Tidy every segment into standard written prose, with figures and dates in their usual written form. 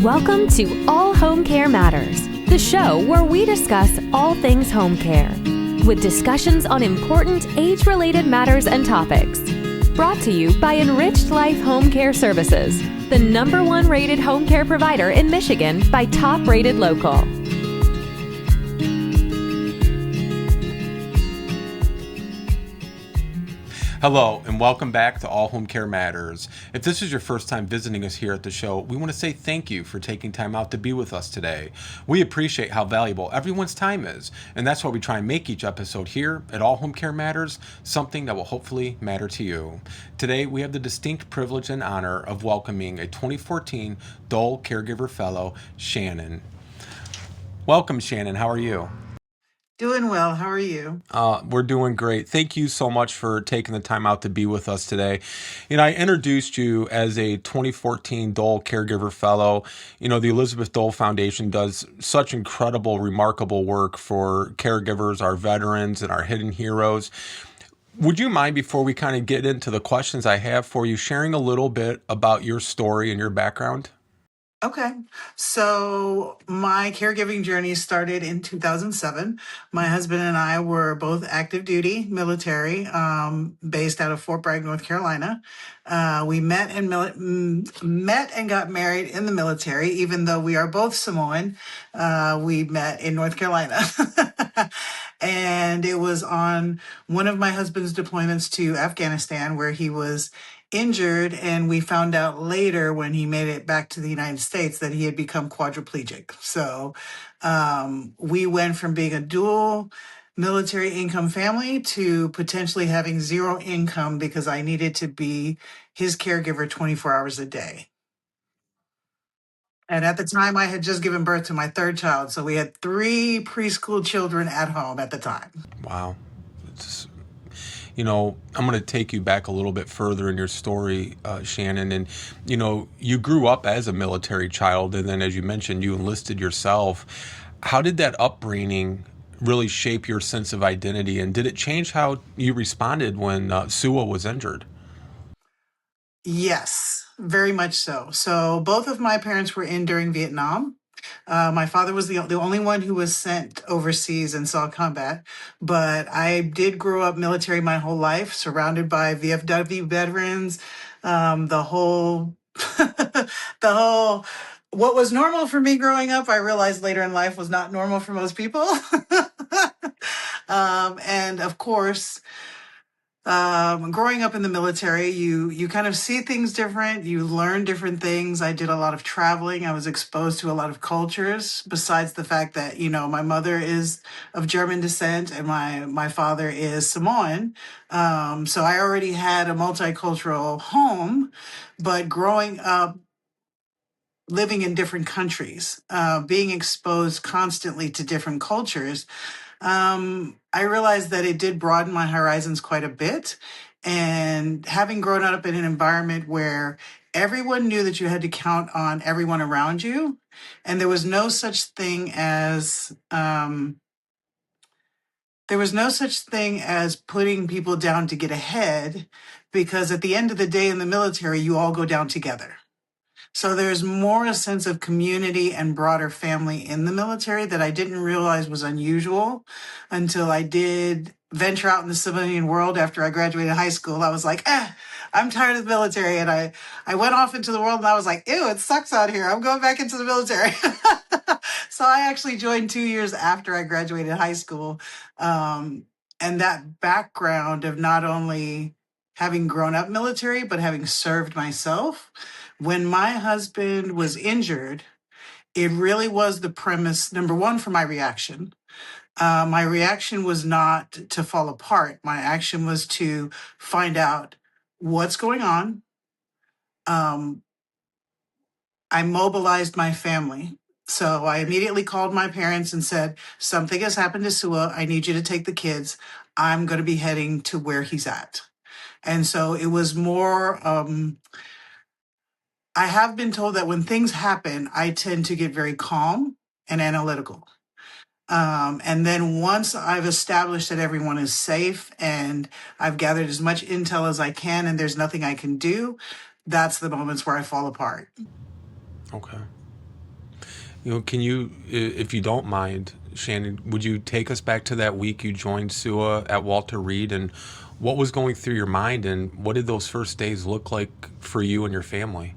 Welcome to All Home Care Matters, the show where we discuss all things home care, with discussions on important age-related matters and topics. Brought to you by Enriched Life Home Care Services, the #1 rated home care provider in Michigan by Top Rated Local. Hello, and welcome back to All Home Care Matters. If this is your first time visiting us here at the show, we want to say thank you for taking time out to be with us today. We appreciate how valuable everyone's time is, and that's why we try and make each episode here at All Home Care Matters something that will hopefully matter to you. Today, we have the distinct privilege and honor of welcoming a 2014 Dole Caregiver Fellow, Shannon. Welcome, Shannon. How are you? Doing well. How are you? We're doing great. Thank you so much for taking the time out to be with us today. I introduced you as a 2014 Dole Caregiver Fellow. The Elizabeth Dole Foundation does such incredible, remarkable work for caregivers, our veterans, and our hidden heroes. Would you mind, before we kind of get into the questions I have for you, sharing a little bit about your story and your background? Okay. So my caregiving journey started in 2007. My husband and I were both active duty military, based out of Fort Bragg, North Carolina. We met and got married in the military, even though we are both Samoan. We met in North Carolina. And it was on one of my husband's deployments to Afghanistan where he was injured, and we found out later when he made it back to the United States that he had become quadriplegic. So we went from being a dual military income family to potentially having zero income because I needed to be his caregiver 24 hours a day. And at the time, I had just given birth to my third child. So we had 3 preschool children at home at the time. Wow. I'm going to take you back a little bit further in your story, Shannon. And, you grew up as a military child. And then, as you mentioned, you enlisted yourself. How did that upbringing really shape your sense of identity? And did it change how you responded when Sua was injured? Yes, very much so. So both of my parents were in during Vietnam. My father was the only one who was sent overseas and saw combat, but I did grow up military my whole life, surrounded by VFW veterans. The whole, what was normal for me growing up, I realized later in life was not normal for most people. And of course, growing up in the military, you kind of see things different. You learn different things. I did a lot of traveling. I was exposed to a lot of cultures, besides the fact that, my mother is of German descent and my father is Samoan. So I already had a multicultural home, but growing up, living in different countries, being exposed constantly to different cultures, I realized that it did broaden my horizons quite a bit. And having grown up in an environment where everyone knew that you had to count on everyone around you, and there was no such thing as putting people down to get ahead, because at the end of the day in the military, you all go down together. So there's more a sense of community and broader family in the military that I didn't realize was unusual until I did venture out in the civilian world after I graduated high school. I was like, I'm tired of the military. And I went off into the world and I was like, ew, it sucks out here. I'm going back into the military. So I actually joined 2 years after I graduated high school. And that background of not only having grown up military, but having served myself. When my husband was injured, it really was the premise, number one, for my reaction. My reaction was not to fall apart. My action was to find out what's going on. I mobilized my family. So I immediately called my parents and said, something has happened to Sua. I need you to take the kids. I'm going to be heading to where he's at. And so it was more... I have been told that when things happen, I tend to get very calm and analytical. And then once I've established that everyone is safe and I've gathered as much intel as I can and there's nothing I can do, that's the moments where I fall apart. Okay. Can you, if you don't mind, Shannon, would you take us back to that week you joined SUA at Walter Reed, and what was going through your mind, and what did those first days look like for you and your family?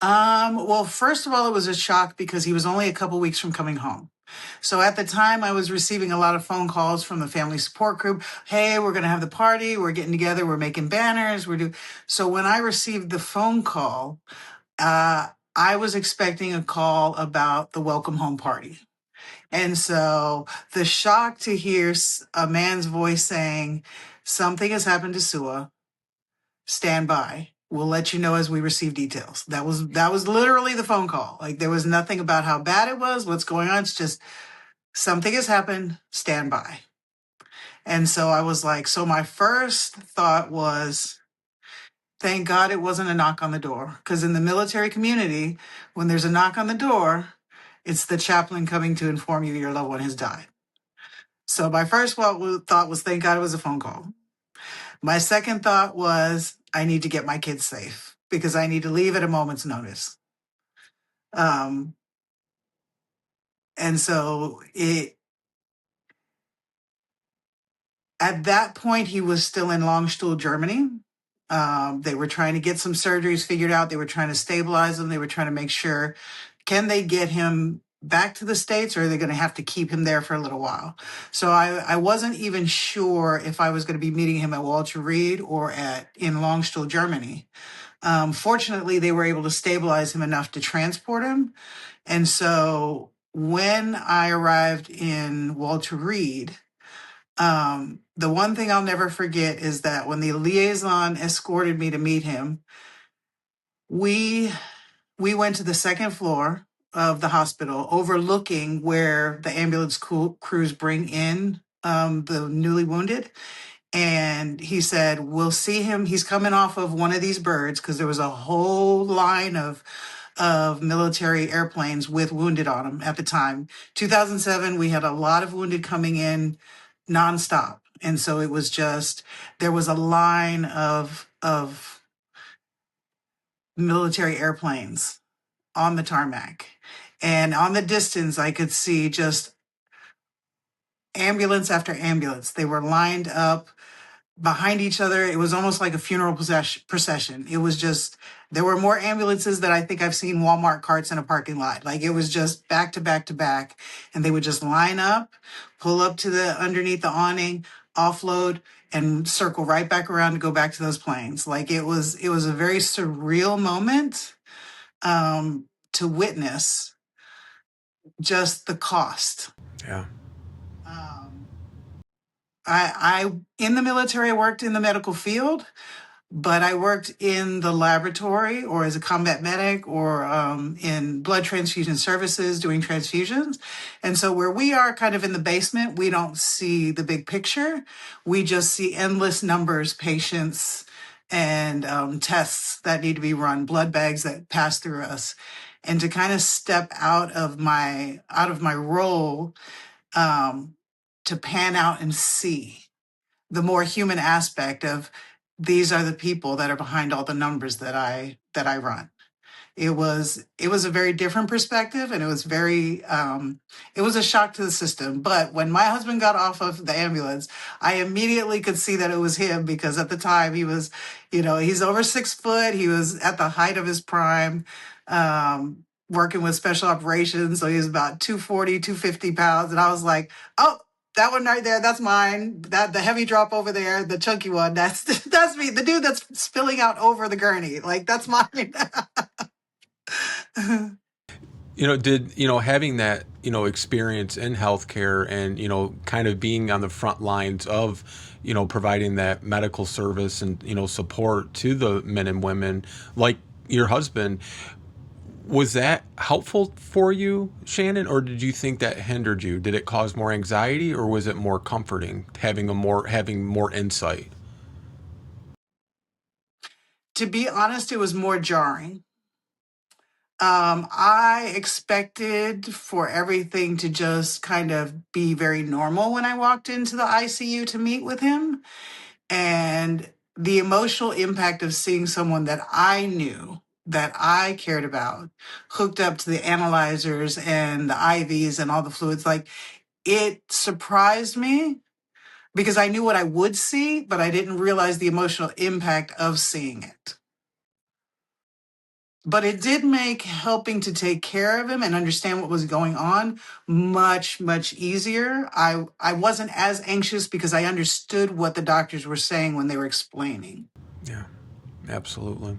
Well, first of all, it was a shock because he was only a couple weeks from coming home. So at the time, I was receiving a lot of phone calls from the family support group. Hey, we're going to have the party. We're getting together. We're making banners. We're doing. So when I received the phone call, I was expecting a call about the welcome home party. And so the shock to hear a man's voice saying, something has happened to Sua, stand by. We'll let you know as we receive details. That was literally the phone call. Like there was nothing about how bad it was, what's going on. It's just something has happened, stand by. And so I was like, so my first thought was, thank God it wasn't a knock on the door. Because in the military community, when there's a knock on the door, it's the chaplain coming to inform you your loved one has died. So my first thought was, thank God it was a phone call. My second thought was, I need to get my kids safe because I need to leave at a moment's notice. Um, and so at that point, he was still in Longstuhl, Germany. They were trying to get some surgeries figured out. They were trying to stabilize him. They were trying to make sure, can they get him back to the States, or are they going to have to keep him there for a little while? So I wasn't even sure if I was going to be meeting him at Walter Reed or in Longstuhl, Germany. Fortunately, they were able to stabilize him enough to transport him. And so when I arrived in Walter Reed, the one thing I'll never forget is that when the liaison escorted me to meet him, we went to the second floor of the hospital, overlooking where the ambulance crews bring in the newly wounded. And he said, we'll see him. He's coming off of one of these birds, because there was a whole line of military airplanes with wounded on them at the time. 2007, we had a lot of wounded coming in nonstop. And so it was just, there was a line of military airplanes on the tarmac. And on the distance, I could see just ambulance after ambulance. They were lined up behind each other. It was almost like a funeral procession. It was just, there were more ambulances than I think I've seen Walmart carts in a parking lot. Like it was just back to back to back. And they would just line up, pull up to the underneath the awning, offload, and circle right back around to go back to those planes. Like it was a very surreal moment to witness just the cost. Yeah. I in the military, I worked in the medical field, but I worked in the laboratory or as a combat medic or in blood transfusion services doing transfusions. And so where we are kind of in the basement, we don't see the big picture. We just see endless numbers, patients, and tests that need to be run, blood bags that pass through us. And to kind of step out of my role, to pan out and see the more human aspect of, these are the people that are behind all the numbers that I run. It was a very different perspective, and it was it was a shock to the system. But when my husband got off of the ambulance, I immediately could see that it was him, because at the time he was, he's over 6 foot. He was at the height of his prime, working with special operations. So he was about 240, 250 pounds. And I was like, oh, that one right there, that's mine. That the heavy drop over there, the chunky one, that's me. The dude that's spilling out over the gurney, like that's mine. Having that, experience in healthcare and, kind of being on the front lines of, providing that medical service and, support to the men and women like your husband, was that helpful for you, Shannon, or did you think that hindered you? Did it cause more anxiety, or was it more comforting, having more insight? To be honest, it was more jarring. I expected for everything to just kind of be very normal when I walked into the ICU to meet with him. And the emotional impact of seeing someone that I knew that I cared about hooked up to the analyzers and the IVs and all the fluids. Like, it surprised me because I knew what I would see, but I didn't realize the emotional impact of seeing it. But it did make helping to take care of him and understand what was going on much, much easier. I wasn't as anxious because I understood what the doctors were saying when they were explaining. Yeah, absolutely.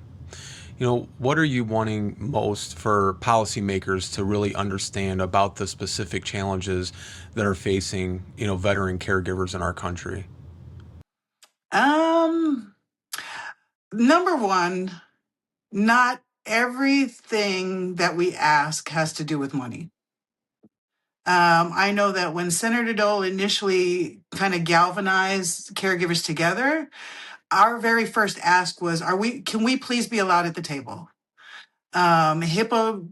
What are you wanting most for policymakers to really understand about the specific challenges that are facing, veteran caregivers in our country? Um, Number one, not everything that we ask has to do with money. I know that when Senator Dole initially kind of galvanized caregivers together, our very first ask was, can we please be allowed at the table? HIPAA,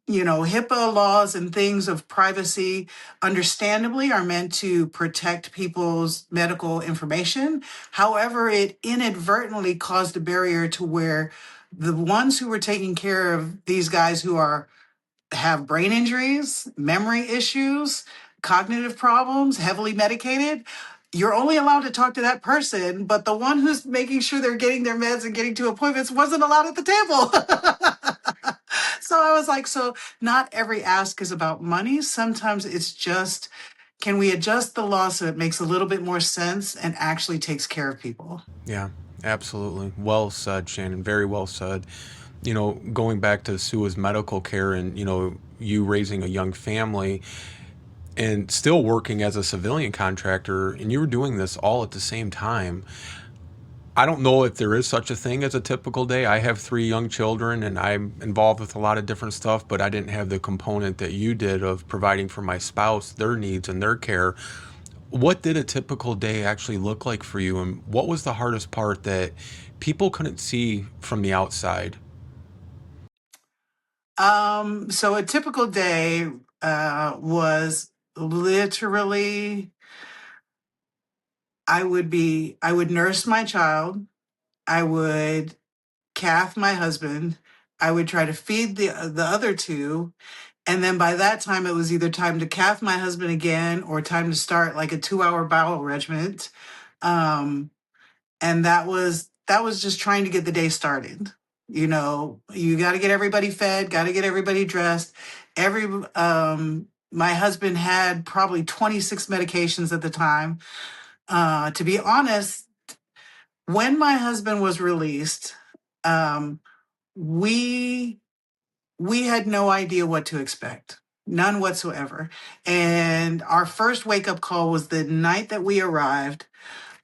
HIPAA laws and things of privacy, understandably, are meant to protect people's medical information. However, it inadvertently caused a barrier to where the ones who were taking care of these guys who have brain injuries, memory issues, cognitive problems, heavily medicated, you're only allowed to talk to that person, but the one who's making sure they're getting their meds and getting to appointments wasn't allowed at the table. So I was like, so not every ask is about money. Sometimes it's just, can we adjust the law so it makes a little bit more sense and actually takes care of people? Yeah, absolutely. Well said, Shannon. Very well said. Going back to Sua's medical care and, you raising a young family and still working as a civilian contractor, and you were doing this all at the same time. I don't know if there is such a thing as a typical day. I have 3 young children and I'm involved with a lot of different stuff, but I didn't have the component that you did of providing for my spouse, their needs and their care. What did a typical day actually look like for you? And what was the hardest part that people couldn't see from the outside? So a typical day was literally, I would nurse my child, I would cath my husband, I would try to feed the other two, and then by that time it was either time to cath my husband again or time to start like a 2-hour bowel regiment. Um, and that was just trying to get the day started. You got to get everybody fed, got to get everybody dressed. Every My husband had probably 26 medications at the time. To be honest, when my husband was released, um, we we had no idea what to expect, none whatsoever. And our first wake up call was the night that we arrived.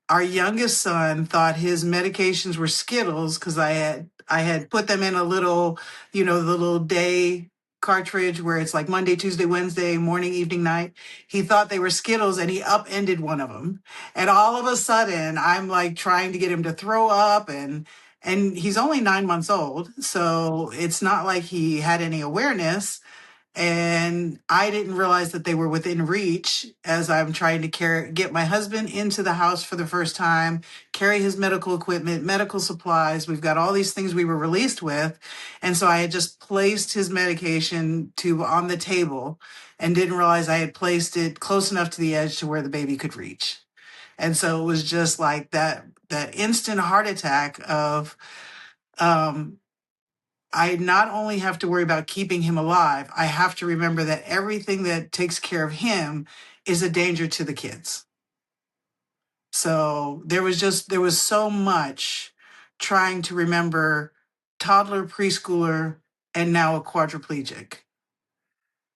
Our youngest son thought his medications were Skittles because I had put them in a little, the little day cartridge where it's like Monday, Tuesday, Wednesday, morning, evening, night. He thought they were Skittles and he upended one of them. And all of a sudden, I'm like trying to get him to throw up, and he's only 9 months old, so it's not like he had any awareness. And I didn't realize that they were within reach as I'm trying to get my husband into the house for the first time, carry his medical equipment, medical supplies. We've got all these things we were released with. And so I had just placed his medication tube on the table and didn't realize I had placed it close enough to the edge to where the baby could reach. And so it was just like that instant heart attack of, um, I not only have to worry about keeping him alive, I have to remember that everything that takes care of him is a danger to the kids. So there was so much trying to remember toddler, preschooler, and now a quadriplegic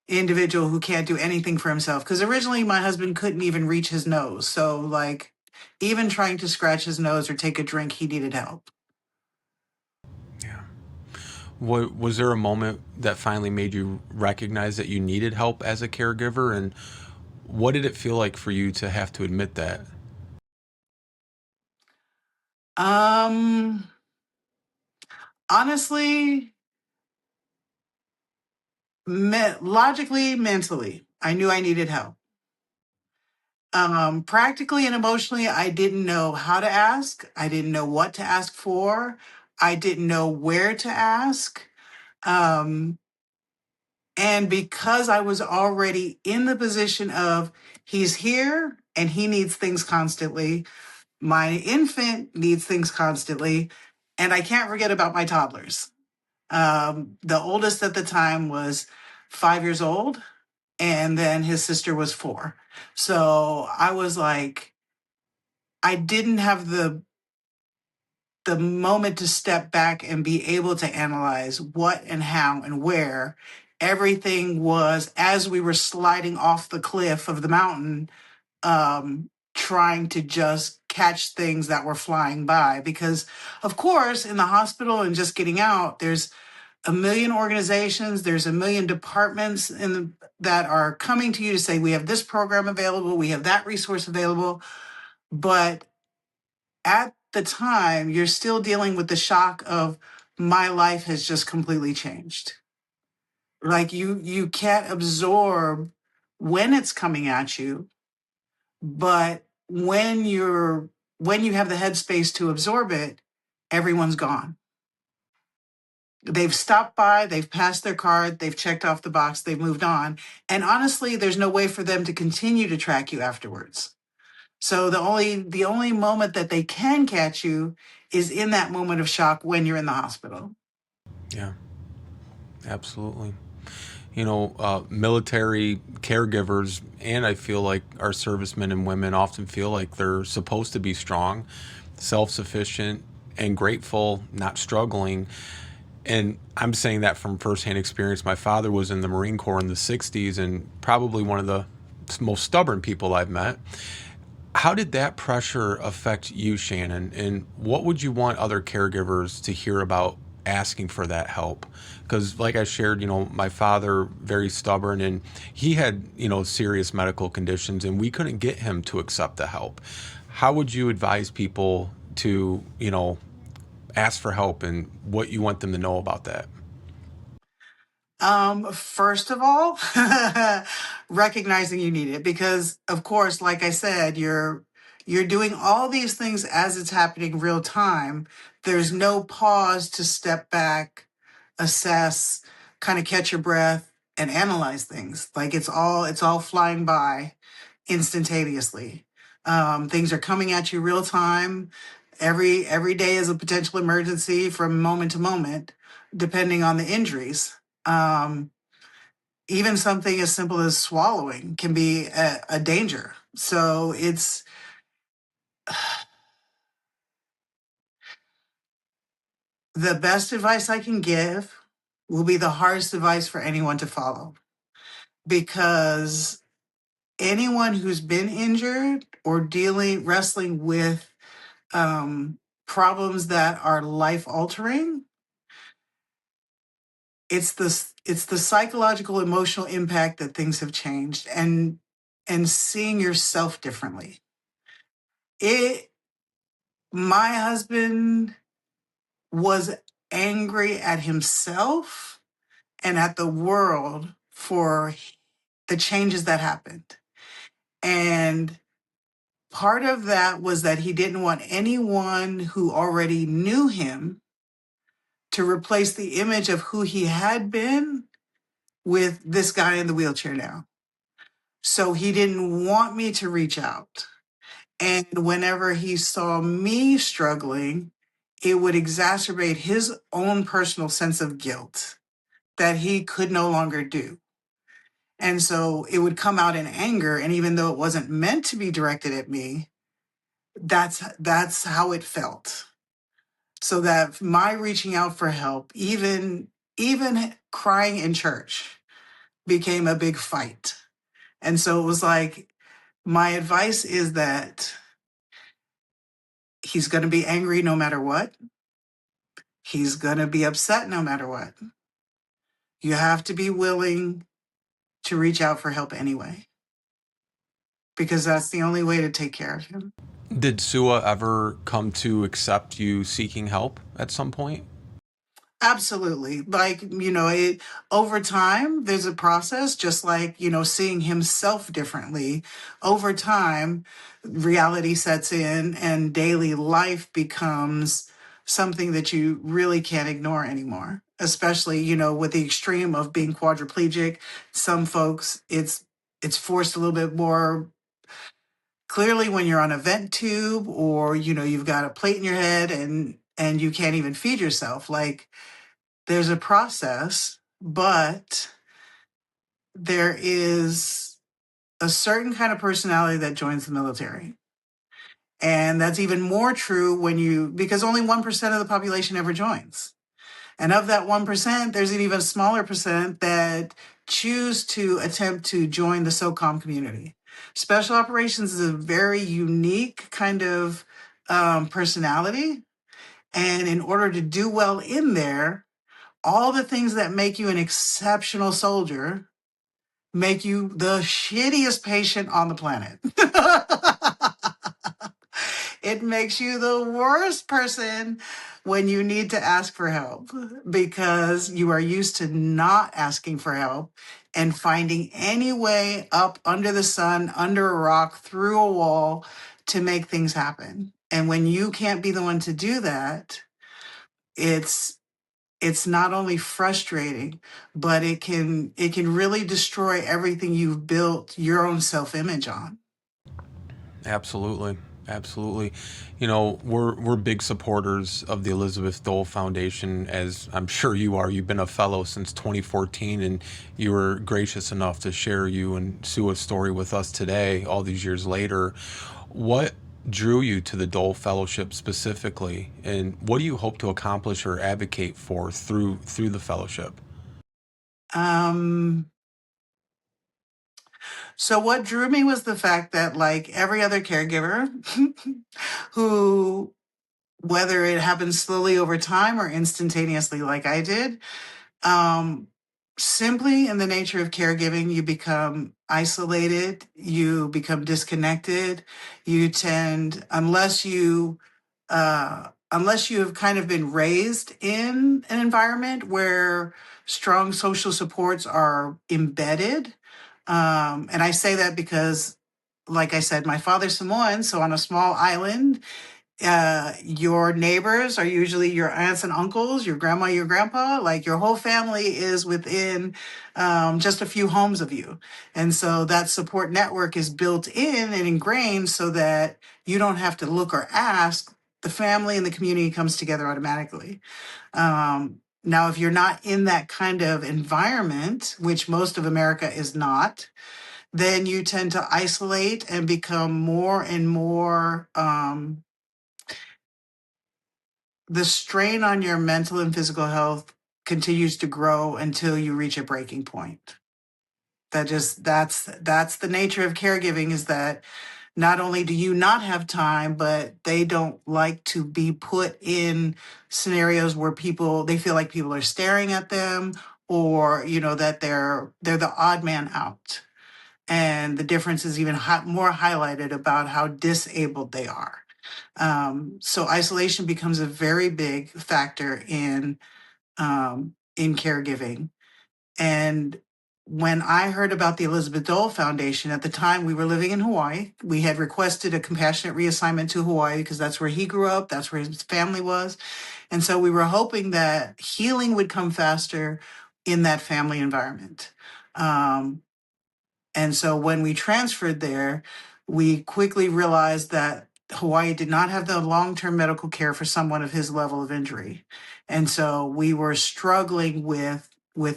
individual who can't do anything for himself. Because originally my husband couldn't even reach his nose. So, like, even trying to scratch his nose or take a drink, he needed help. Yeah. Was there a moment that finally made you recognize that you needed help as a caregiver? And what did it feel like for you to have to admit that? Um, Honestly, logically, mentally, I knew I needed help. Practically and emotionally, I didn't know how to ask. I didn't know what to ask for. I didn't know where to ask. Um, and because I was already in the position of he's here and he needs things constantly, my infant needs things constantly, and I can't forget about my toddlers. The oldest at the time was 5 years old, and then his sister was 4. So I was like, I didn't have the moment to step back and be able to analyze what and how and where. Everything was as we were sliding off the cliff of the mountain, trying to just catch things that were flying by. Because, of course, in the hospital and just getting out, there's a million organizations, there's a million departments that are coming to you to say, we have this program available, we have that resource available. But at the time, you're still dealing with the shock of my life has just completely changed. Like you can't absorb when it's coming at you, but when you have the headspace to absorb it, everyone's gone. They've stopped by, they've passed their card, they've checked off the box, they've moved on. And honestly, there's no way for them to continue to track you afterwards. So the only moment that they can catch you is in that moment of shock when you're in the hospital. Yeah, absolutely. Military caregivers, and I feel like our servicemen and women often feel like they're supposed to be strong, self-sufficient, and grateful, not struggling. And I'm saying that from firsthand experience. My father was in the Marine Corps in the 60s and probably one of the most stubborn people I've met. How did that pressure affect you, Shannon? And what would you want other caregivers to hear about asking for that help? Because, like I shared, my father, very stubborn, and he had, serious medical conditions, and we couldn't get him to accept the help. How would you advise people to, ask for help, and what you want them to know about that? First of all, recognizing you need it because, of course, like I said, you're doing all these things as it's happening real time. There's no pause to step back, assess, kind of catch your breath, and analyze things. Like it's all flying by instantaneously. Things are coming at you real time. Every day is a potential emergency from moment to moment, depending on the injuries. Um, Even something as simple as swallowing can be a danger. So it's the best advice I can give will be the hardest advice for anyone to follow because anyone who's been injured or wrestling with problems that are life altering, it's the psychological emotional impact that things have changed and seeing yourself differently. It My husband was angry at himself and at the world for the changes that happened. And part of that was that he didn't want anyone who already knew him to replace the image of who he had been with this guy in the wheelchair now. So he didn't want me to reach out. And whenever he saw me struggling, it would exacerbate his own personal sense of guilt that he could no longer do. And so it would come out in anger. And even though it wasn't meant to be directed at me, that's how it felt. So that my reaching out for help, even crying in church, became a big fight. And so it was like, my advice is that he's going to be angry no matter what. He's going to be upset no matter what. You have to be willing to reach out for help anyway, because that's the only way to take care of him. Did Sua ever come to accept you seeking help at some point? Absolutely. Like, over time, there's a process, just like, seeing himself differently. Over time, reality sets in and daily life becomes something that you really can't ignore anymore, especially, with the extreme of being quadriplegic. Some folks, it's forced a little bit more clearly when you're on a vent tube, or, you've got a plate in your head and you can't even feed yourself. Like, there's a process, but there is a certain kind of personality that joins the military. And that's even more true because only 1% of the population ever joins. And of that 1%, there's an even smaller percent that choose to attempt to join the SOCOM community. Special operations is a very unique kind of personality. And in order to do well in there, all the things that make you an exceptional soldier make you the shittiest patient on the planet. It makes you the worst person when you need to ask for help, because you are used to not asking for help and finding any way up under the sun, under a rock, through a wall to make things happen. And when you can't be the one to do that, it's not only frustrating, but it can really destroy everything you've built your own self-image on. Absolutely. Absolutely. We're big supporters of the Elizabeth Dole Foundation, as I'm sure you are. You've been a fellow since 2014, and you were gracious enough to share you and Sua's story with us today, all these years later. What drew you to the Dole Fellowship specifically, and what do you hope to accomplish or advocate for through the fellowship? So what drew me was the fact that, like every other caregiver, who, whether it happens slowly over time or instantaneously like I did, um, simply in the nature of caregiving, you become isolated, you become disconnected, you tend, unless you have kind of been raised in an environment where strong social supports are embedded. And I say that because, like I said, my father's Samoan, so on a small island, your neighbors are usually your aunts and uncles, your grandma, your grandpa. Like, your whole family is within just a few homes of you. And so that support network is built in and ingrained so that you don't have to look or ask. The family and the community comes together automatically. Now, if you're not in that kind of environment, which most of America is not, then you tend to isolate and become more and more, the strain on your mental and physical health continues to grow until you reach a breaking point. That's the nature of caregiving, is that not only do you not have time, but they don't like to be put in scenarios where they feel like people are staring at them, or, that they're the odd man out. And the difference is even more highlighted about how disabled they are. So isolation becomes a very big factor in caregiving. And when I heard about the Elizabeth Dole Foundation, at the time we were living in Hawaii. We had requested a compassionate reassignment to Hawaii because that's where he grew up, that's where his family was. And so we were hoping that healing would come faster in that family environment. And so when we transferred there, we quickly realized that Hawaii did not have the long-term medical care for someone of his level of injury. And so we were struggling with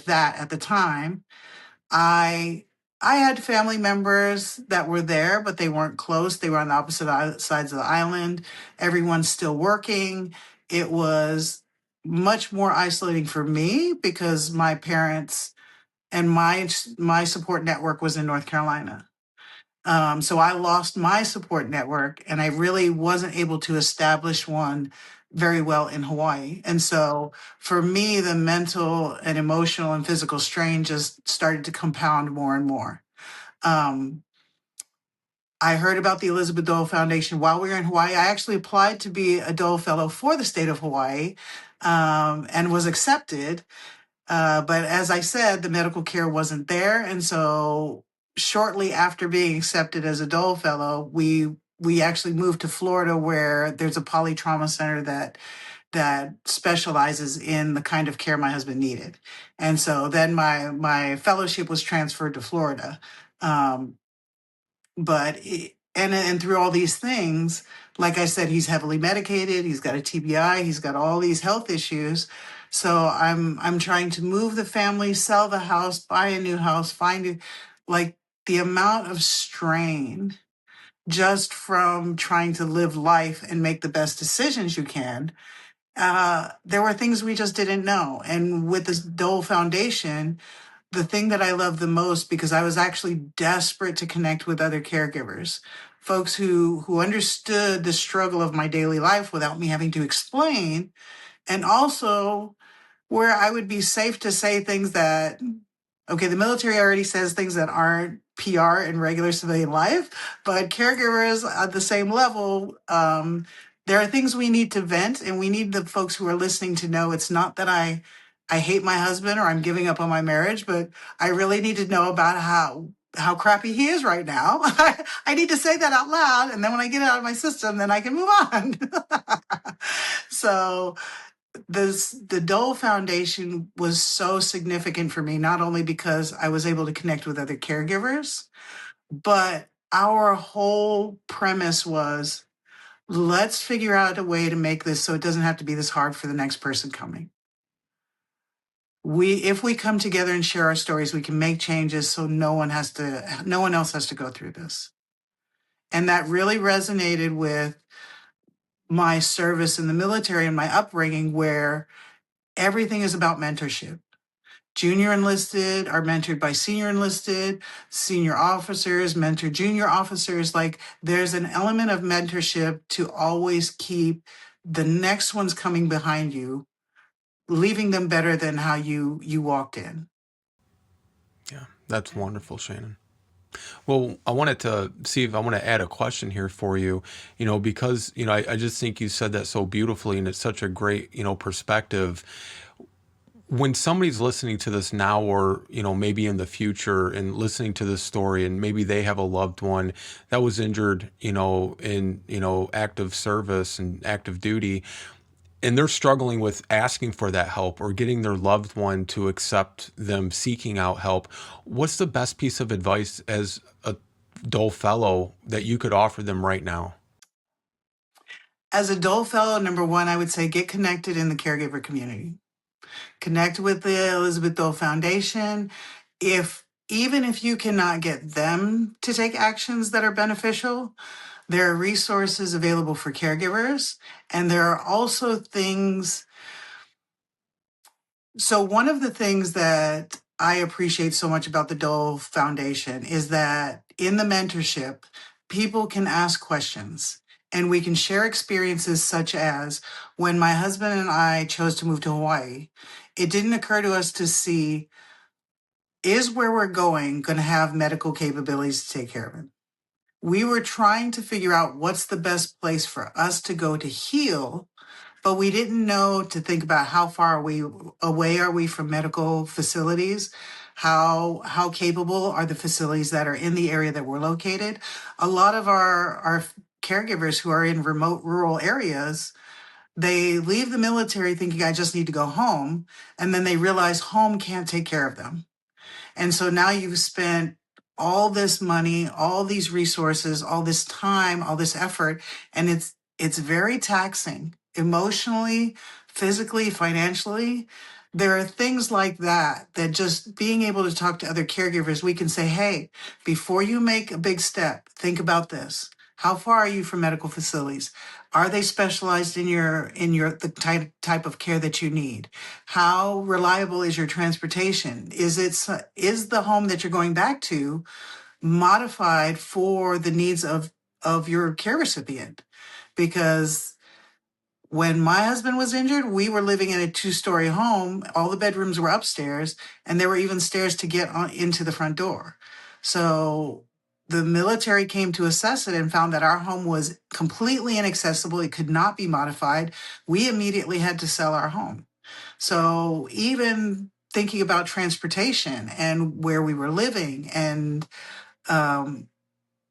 that at the time. I had family members that were there, but they weren't close. They were on the opposite sides of the island. Everyone's still working. It was much more isolating for me because my parents and my support network was in North Carolina. So I lost my support network, and I really wasn't able to establish one very well in Hawaii. And so for me, the mental and emotional and physical strain just started to compound more and more. I heard about the Elizabeth Dole Foundation while we were in Hawaii. I actually applied to be a Dole Fellow for the state of Hawaii, and was accepted. But as I said, the medical care wasn't there. And so shortly after being accepted as a Dole Fellow, we actually moved to Florida, where there's a polytrauma center that that specializes in the kind of care my husband needed. And so then my fellowship was transferred to Florida. Um, and through all these things, like I said, he's heavily medicated. He's got a TBI. He's got all these health issues. So I'm trying to move the family, sell the house, buy a new house, like the amount of strain just from trying to live life and make the best decisions you can. There were things we just didn't know. And with this Dole Foundation, the thing that I love the most, because I was actually desperate to connect with other caregivers, folks who understood the struggle of my daily life without me having to explain, and also where I would be safe to say things that, okay, the military already says things that aren't PR in regular civilian life, but caregivers at the same level, there are things we need to vent, and we need the folks who are listening to know it's not that I hate my husband or I'm giving up on my marriage, but I really need to know about how crappy he is right now. I need to say that out loud, and then when I get it out of my system, then I can move on. So the Dole Foundation was so significant for me, not only because I was able to connect with other caregivers, but our whole premise was, let's figure out a way to make this so it doesn't have to be this hard for the next person coming. If we come together and share our stories, we can make changes so no one else has to go through this. And that really resonated with my service in the military and my upbringing, where everything is about mentorship. Junior enlisted are mentored by senior enlisted, senior officers mentor junior officers. Like, there's an element of mentorship to always keep the next ones coming behind you, leaving them better than how you walked in. Yeah, that's wonderful, Shannon. Well, I wanted to see if I want to add a question here for you, because, I just think you said that so beautifully, and it's such a great, perspective. When somebody's listening to this now, or, maybe in the future, and listening to this story, and maybe they have a loved one that was injured, in, active service and active duty, and they're struggling with asking for that help or getting their loved one to accept them seeking out help, what's the best piece of advice as a Dole Fellow that you could offer them right now? As a Dole Fellow, number one, I would say get connected in the caregiver community. Connect with the Elizabeth Dole Foundation. Even if you cannot get them to take actions that are beneficial, there are resources available for caregivers, and there are also things. So one of the things that I appreciate so much about the Dole Foundation is that in the mentorship, people can ask questions, and we can share experiences, such as when my husband and I chose to move to Hawaii, it didn't occur to us to see, is where we're going to have medical capabilities to take care of it? We were trying to figure out what's the best place for us to go to heal, but we didn't know to think about how far away are we from medical facilities? How capable are the facilities that are in the area that we're located? A lot of our caregivers who are in remote rural areas, they leave the military thinking, I just need to go home, and then they realize home can't take care of them. And so now you've spent all this money, all these resources, all this time, all this effort, and it's very taxing emotionally, physically, financially. There are things like that just being able to talk to other caregivers, we can say, hey, before you make a big step, think about this. How far are you from medical facilities? Are they specialized in the type of care that you need? How reliable is your transportation? Is the home that you're going back to modified for the needs of your care recipient? Because when my husband was injured, we were living in a 2-story home. All the bedrooms were upstairs, and there were even stairs to get into the front door. So the military came to assess it and found that our home was completely inaccessible. It could not be modified. We immediately had to sell our home. So even thinking about transportation and where we were living, and on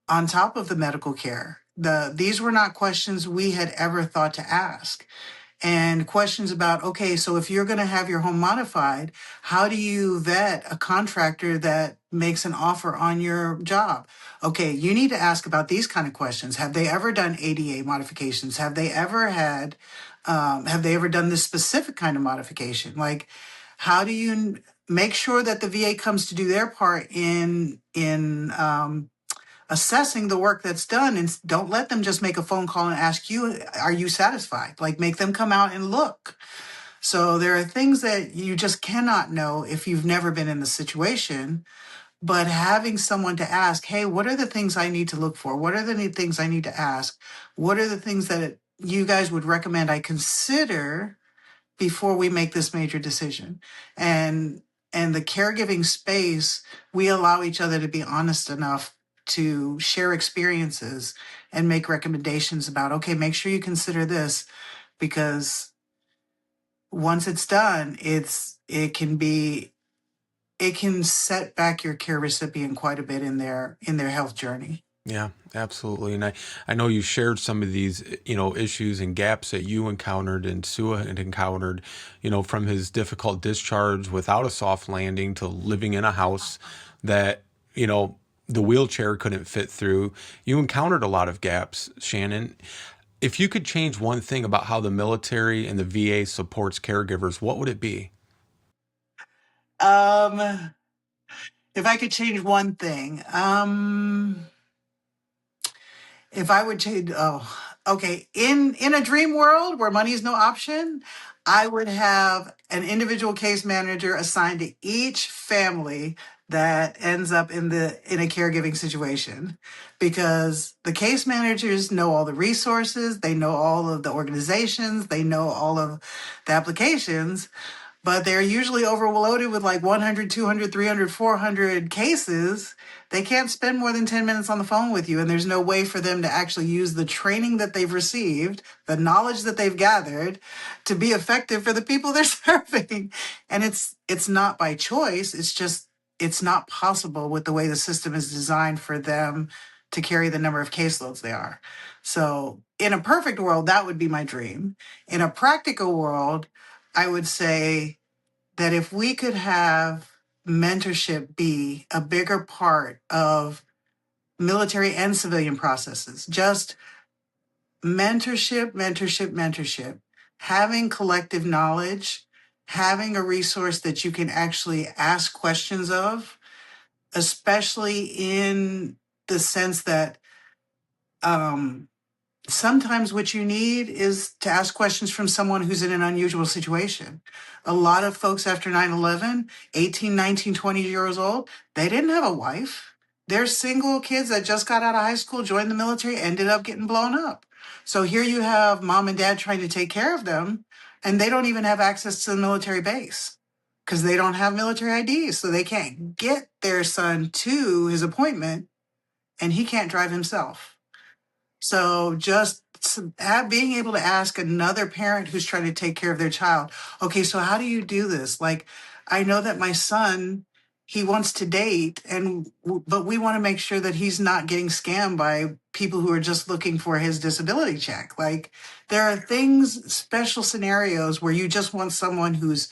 top of the medical care, these were not questions we had ever thought to ask. and questions about, okay, so if you're going to have your home modified, how do you vet a contractor that makes an offer on your job? Okay, you need to ask about these kind of questions. Have they ever done ADA modifications? Have they ever done this specific kind of modification? Like, how do you make sure that the VA comes to do their part in assessing the work that's done, and don't let them just make a phone call and ask you, are you satisfied? Like, make them come out and look. So there are things that you just cannot know if you've never been in the situation, but having someone to ask, hey, what are the things I need to look for? What are the things I need to ask? What are the things that you guys would recommend I consider before we make this major decision? And the caregiving space, we allow each other to be honest enough to share experiences and make recommendations about, okay, make sure you consider this, because once it's done, it can set back your care recipient quite a bit in their health journey. Yeah, absolutely. And I know you shared some of these, issues and gaps that you encountered and Sua had encountered, from his difficult discharge without a soft landing to living in a house that, the wheelchair couldn't fit through. You encountered a lot of gaps, Shannon. If you could change one thing about how the military and the VA supports caregivers, what would it be? Um, if I could change one thing, if I would change, okay, in a dream world where money is no option, I would have an individual case manager assigned to each family that ends up in a caregiving situation, because the case managers know all the resources, they know all of the organizations, they know all of the applications, but they're usually overloaded with like 100, 200, 300, 400 cases. They can't spend more than 10 minutes on the phone with you, and there's no way for them to actually use the training that they've received, the knowledge that they've gathered, to be effective for the people they're serving. And it's not by choice. It's just, it's not possible with the way the system is designed for them to carry the number of caseloads they are. So in a perfect world, that would be my dream. In a practical world, I would say that if we could have mentorship be a bigger part of military and civilian processes, just mentorship, having collective knowledge, having a resource that you can actually ask questions of, especially in the sense that sometimes what you need is to ask questions from someone who's in an unusual situation. A lot of folks after 9/11, 18, 19, 20 years old, they didn't have a wife. They're single kids that just got out of high school, joined the military, ended up getting blown up. So here you have mom and dad trying to take care of them, and they don't even have access to the military base because they don't have military IDs. So they can't get their son to his appointment, and he can't drive himself. So just being able to ask another parent who's trying to take care of their child, okay, so how do you do this? Like, I know that my son, he wants to date, but we want to make sure that he's not getting scammed by people who are just looking for his disability check. Like, there are things, special scenarios where you just want someone who's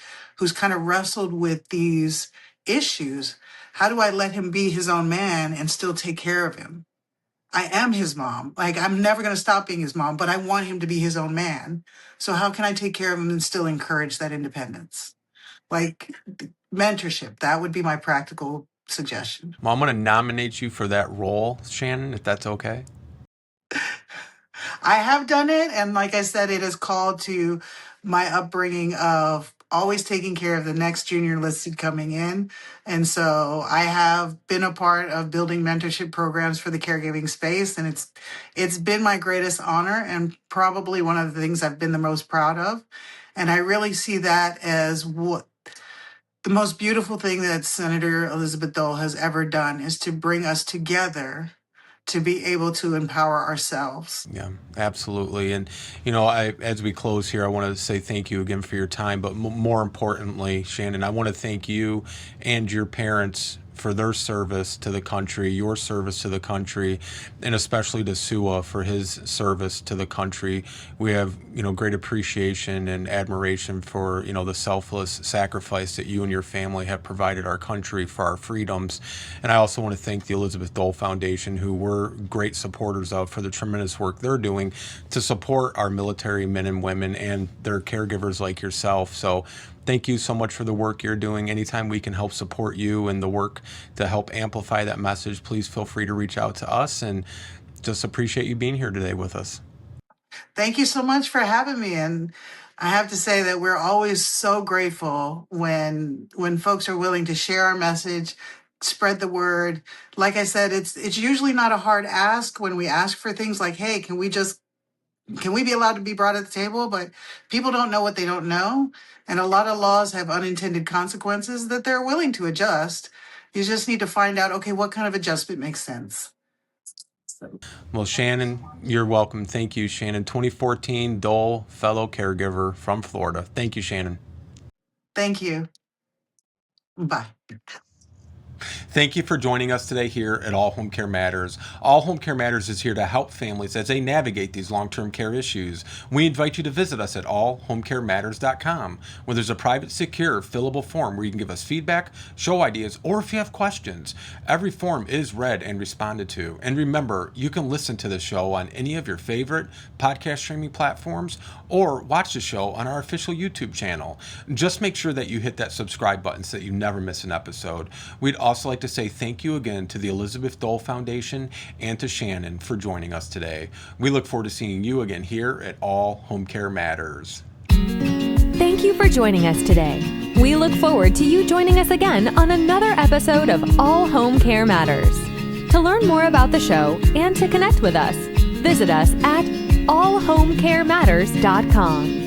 kind of wrestled with these issues. How do I let him be his own man and still take care of him? I am his mom. Like, I'm never going to stop being his mom, but I want him to be his own man. So how can I take care of him and still encourage that independence? Like, mentorship, that would be my practical suggestion. Well, I'm going to nominate you for that role, Shannon, if that's okay. I have done it. And like I said, it is called to my upbringing of always taking care of the next junior enlisted coming in. And so I have been a part of building mentorship programs for the caregiving space. And it's been my greatest honor and probably one of the things I've been the most proud of. And I really see that as what the most beautiful thing that Senator Elizabeth Dole has ever done, is to bring us together to be able to empower ourselves. Yeah, absolutely. And, as we close here, I want to say thank you again for your time. But more importantly, Shannon, I want to thank you and your parents for their service to the country, your service to the country, and especially to Sua for his service to the country. We have, great appreciation and admiration for, the selfless sacrifice that you and your family have provided our country for our freedoms. And I also want to thank the Elizabeth Dole Foundation, who we're great supporters of, for the tremendous work they're doing to support our military men and women and their caregivers like yourself. So thank you so much for the work you're doing. Anytime we can help support you and the work to help amplify that message, please feel free to reach out to us, and just appreciate you being here today with us. Thank you so much for having me. And I have to say that we're always so grateful when folks are willing to share our message, spread the word. Like I said, it's usually not a hard ask when we ask for things like, hey, can we be allowed to be brought at the table? But people don't know what they don't know. And a lot of laws have unintended consequences that they're willing to adjust. You just need to find out, okay, what kind of adjustment makes sense. Well, Shannon, you're welcome. Thank you, Shannon. 2014 Dole Fellow Caregiver from Florida. Thank you, Shannon. Thank you. Bye. Thank you for joining us today here at All Home Care Matters. All Home Care Matters is here to help families as they navigate these long-term care issues. We invite you to visit us at allhomecarematters.com, where there's a private, secure, fillable form where you can give us feedback, show ideas, or if you have questions. Every form is read and responded to. And remember, you can listen to the show on any of your favorite podcast streaming platforms or watch the show on our official YouTube channel. Just make sure that you hit that subscribe button so that you never miss an episode. We'd also like to say thank you again to the Elizabeth Dole Foundation and to Shannon for joining us today. We look forward to seeing you again here at All Home Care Matters. Thank you for joining us today. We look forward to you joining us again on another episode of All Home Care Matters. To learn more about the show and to connect with us, visit us at allhomecarematters.com.